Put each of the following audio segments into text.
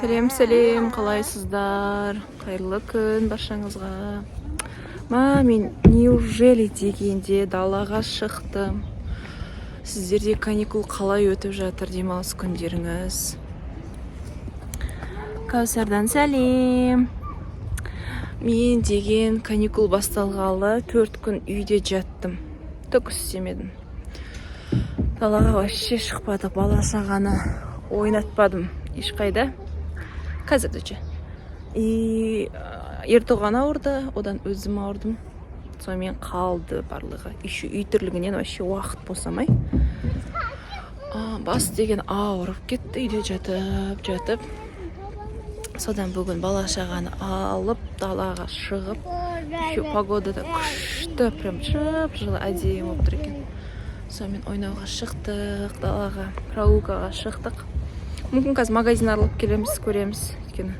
Сәлем, қалайсыздар? Қайырлы күн баршаңызға. Мен неужели дегенде далаға шықтым. Сіздерде каникул қалай өтіп жатыр, демалыс күндеріңіз? Кәусардан сәлем. Мен деген каникул басталғалы 4 күн үйде жаттым. Түк істемедім. Далаға вообще шықпадық, бала шағаны ойнатпадым ешқайда. Қазірдече. Ертоған ауырды, одан өзім ауырдым. Сонымен қалды барлығы. Еще үй тірлігінен вообще уақыт босамай. Бас деген ауырып кетті, үйде жатып. Содан бүгін бала шағаны алып, далаға шығып, еще погода да күшті, прям жылы әдемі болып тұр екен. Сонымен ойнауға шықтық, далаға, прогулкаға шықтық. Мүмкін қазір магазин аралап келеміз, көреміз. Өйткені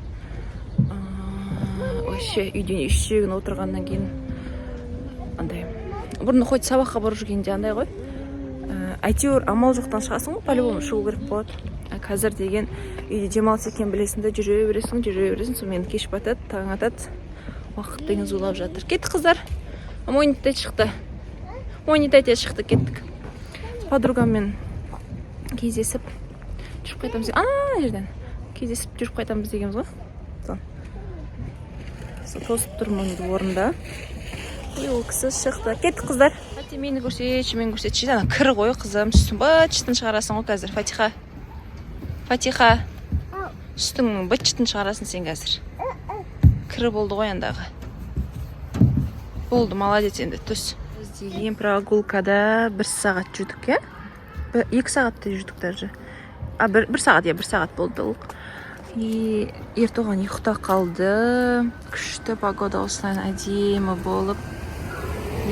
вообще үйден ешшегін отырғаннан кейін андай. Бұрын хоть сабаққа барып жүргенде андай ғой. Әйтеуір амал жоқтан шығасың ғой, по-любому шығу керек болады. Қазір деген үйде демалыс екен білесің де жүре бересің. Сонымен кеш батады, таң атады. Уақыт деген зулап жатыр. Кеттік қыздар. Монитет шықты. Кеттік. Подругаммен кездесіп жүріп қайтамыз. Жерден кездесіп жүріп қайтамыз дегенбіз ғой. Тосып тұрмын орында. Ол кісі шықты. Кеттік қыздар. Мені көрсетші. Ана кір ғой қызым. Сүтін быт-шытын шығарасың ғой қазір. Фатиха. Сүтің быт-шытын шығарасың сен қазір. Кірі болды ғой андағы. Болды, молодец енді, түс. Біз деген прогулкада 1 сағат жүрдік, 2 сағатты жүрдік даже. 1 сағат болды. Ертоған ұйықта қалды. Күшті погода осылайын әдемі болып.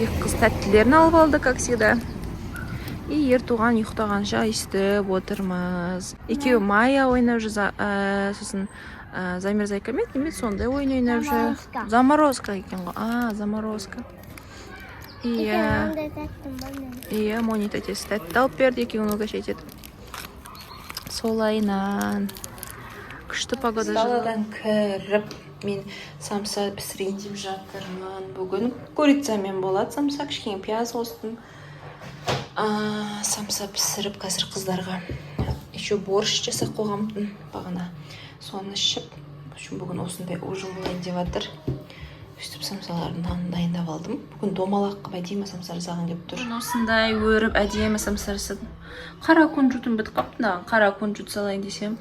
Екі қыз тәттілерін алып алды, как всегда. Ертоған ұйықтағанша естіп отырмыз. Екеуі Майя ойнап жүр, сосын замерзайкамен, немет сондай ойнап жүр. Заморозка екен ғой. Заморозка. Мони тәтесі тәтті алып берді, екеуін өгіш етеді. Солайынан күшті погода. Даладан кіріп, мен самса пісірейін деп жатырмын. Бүгін курицамен болады самса, кішкене пияз қостым. Самса пісіріп, қазір қыздарға еще борщ жасап қойғанмын бағана. Соны ішіп, бүгін осындай ужин болайын деп жатыр. Үстіп самсаларын дайындап алдым. Бүгін домалақ қып әдемі самса жасаған деп тұр. Осындай өріп әдемі самса жасадым. Қара күнжутым бітіп қапты. Қара күнжут салайын десем,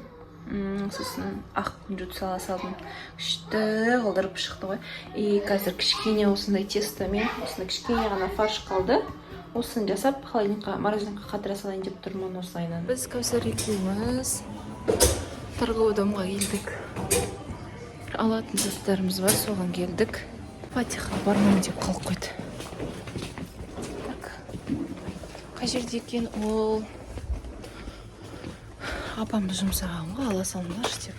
сосын ақ күнжут сала салдым. Күшті қылдырып шықты ғой. Қазір кішкене осындай тестомен, осындай кішкене ғана фарш қалды. Осын жасап, морозилкаға қатыра салайын деп тұрмын осылайынан. Біз Кәусар екеуміз торговый домға келдік. Алатын заттарымыз бар, соған келдік. Фатиха бармайын деп қалып қойды. Қай жерде екен ол? Апамды жұмсаған ғой, ала салыңдаршы деп.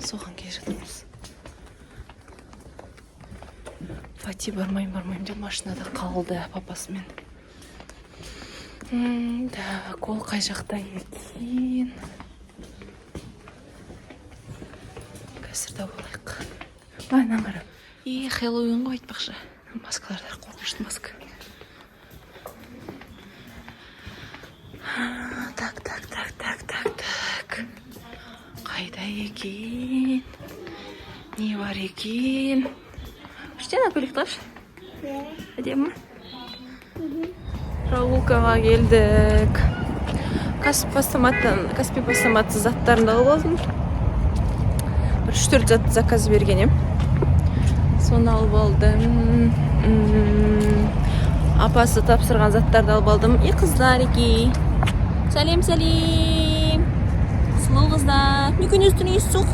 Соған келе жатырмыз. Фати бармайым деп машинада қалды папасымен. Ол қай жақта екен? Қазірді болайық. Байнан қарап. Хэллоуин ғой айтпақшы. Маскалардар, қорқынышты маска. Так. Қайда екен? Не бар екен? Үштен көйлек тағыш? Әдемі? Прогулкаға келдік. Каспи пастаматты заттарында алып алдым. 3-4 затты заказ берген ем. Соны алып алдым. Апасы тапсырған заттарды алып алдым. Қыздар екен. Сәлем. Сұлу қыздар. Нүкен үстіне есі соқ.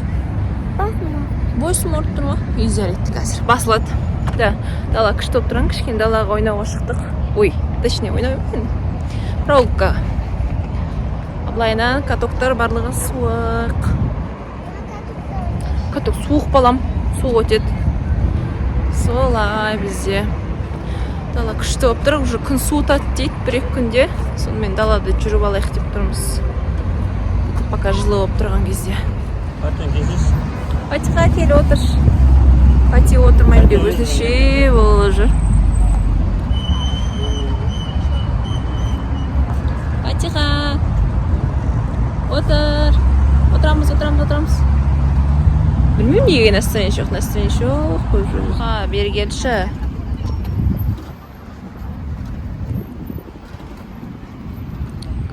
Бойсым орып тұр ма? Үйзәлетті қазір. Басылады. Дала күшті болып тұрған, кішкен далаға ойнауға шықтық. Точнее, ойнау екен. Прогулка. Аблайынан катоктар барлығы суық. Каток суық балам. Суық өтеді. Солай бізде. Дала күшті болып тұр. Уже күн суытады дейді 1-2 күнде. Сонымен далада жүріп алайық деп тұрмыз. Пока жылы болып тұрған кезде. Qachon kelasiz? Фатиха кел отыр. Фати отырмаймын деп өзінше болып жүр. Фатиха. Отыр. Отырамыз. Білмеймін неге настроение жоқ қойып жүрміз. Бері келші.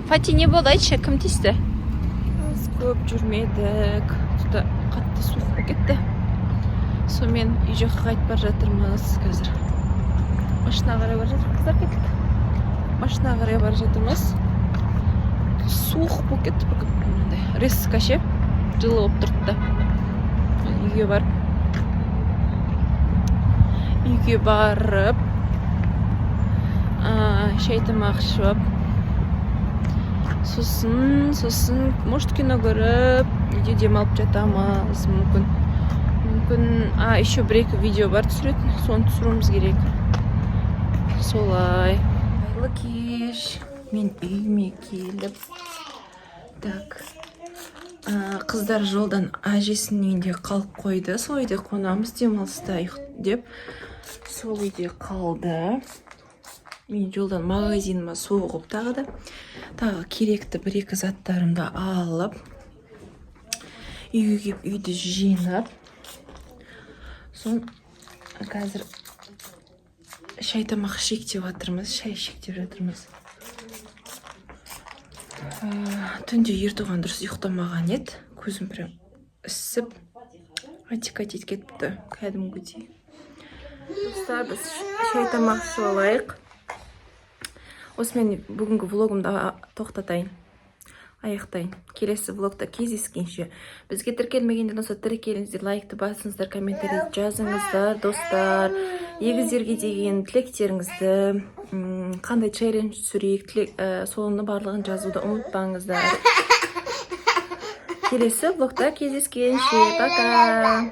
Фати не болды, айтшы, кім тиісті? Біз көп жүрмедік. Тұта қатты суық болып кетті. Сонымен үй жаққа қайтып бара жатырмыз қазір. Машина қарай бара жатырмыз. Қыздар кеттік. Машина қарай бара жатырмыз. Суық болып кетті. Резко ше, жылы болып тұрды. Үйге барып шай тамақ ішіп, сосын может кино көріп, үйде демалып жатамыз. Мүмкін еще бір-екі видео бар түсіретін, соны түсіруіміз керек. Солай. Айлы кеш. Мен үйіме келіп. Так. Қыздар жолдан әжесінің үйінде қалып қойды. Сол үйде қонамыз, демалыста деп. Сол үйде қалды. Мен жолдан магазиніме соғып тағы керекті бір-екі заттарымды алып, үйге келіп үйді жинап, сон қазір шай тамақ шектеп жатырмыз. Түнде ертоған дұрыс ұйықтамаған еді. Көзім прям ісіп, антикатит кетіпті кәдімгідей. Достар, біз шай тамақ ішіп алайық. Осымен бүгінгі влогымды аяқтайын. Келесі влогта кездескенше. Бізге тіркелмегендер болса тіркеліңіздер, лайкты басыңыздар, комментарий жазыңыздар, достар. Егіздерге деген тілектеріңізді, қандай челлендж түсірейік, соны барлығын жазуды ұмытпаңыздар. Келесі влогта кездескенше. Пока!